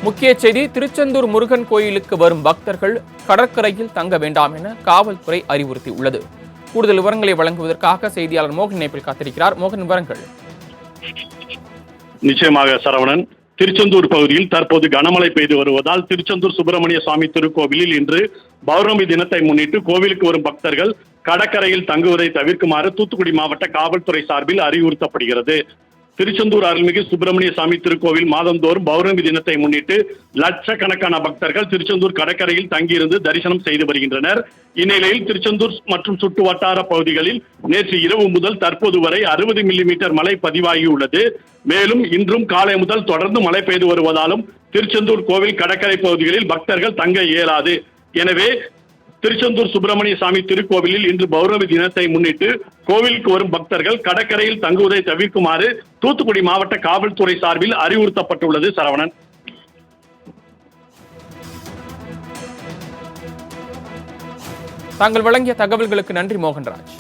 முக்கிய செய்தி: திருச்செந்தூர் முருகன் கோயிலுக்கு வரும் பக்தர்கள் கடற்கரையில் தங்க வேண்டாம் என காவல்துறை அறிவுறுத்தியுள்ளது. கூடுதல் விவரங்களை வழங்குவதற்காக செய்தியாளர் மோகன் இணைப்பில் காத்திருக்கிறார். மோகன், விவரங்கள். நிச்சயமாக சரவணன். திருச்செந்தூர் பகுதியில் தற்போது கனமழை பெய்து வருவதால் திருச்செந்தூர் சுப்பிரமணிய சுவாமி திருக்கோவிலில் இன்று பௌர்ணமி தினத்தை முன்னிட்டு கோவிலுக்கு வரும் பக்தர்கள் கடற்கரையில் தங்குவதை தவிர்க்குமாறு தூத்துக்குடி மாவட்ட காவல்துறை சார்பில் அறிவுறுத்தப்படுகிறது. திருச்செந்தூர் அருள்மிகு சுப்பிரமணிய சுவாமி திருக்கோவில் மாதந்தோறும் பௌர்ணமி தினத்தை முன்னிட்டு லட்சக்கணக்கான பக்தர்கள் திருச்செந்தூர் கடற்கரையில் தங்கியிருந்து தரிசனம் செய்து வருகின்றனர். இந்நிலையில் திருச்செந்தூர் மற்றும் சுற்று வட்டார பகுதிகளில் நேற்று இரவு முதல் தற்போது வரை 60 மில்லிமீட்டர் மழை பதிவாகியுள்ளது. மேலும் இன்றும் காலை முதல் தொடர்ந்து மழை பெய்து வருவதாலும் திருச்செந்தூர் கோவில் கடற்கரை பகுதிகளில் பக்தர்கள் தங்க இயலாது. எனவே திருச்செந்தூர் சுப்பிரமணிய சுவாமி திருக்கோவிலில் இன்று பௌர்ணமி தினத்தை முன்னிட்டு கோவிலுக்கு வரும் பக்தர்கள் கடற்கரையில் தங்குவதை தவிர்க்குமாறு தூத்துக்குடி மாவட்ட காவல்துறை சார்பில் அறிவுறுத்தப்பட்டுள்ளது. சரவணன். தாங்கள் வழங்கிய தகவல்களுக்கு நன்றி மோகன்ராஜ்.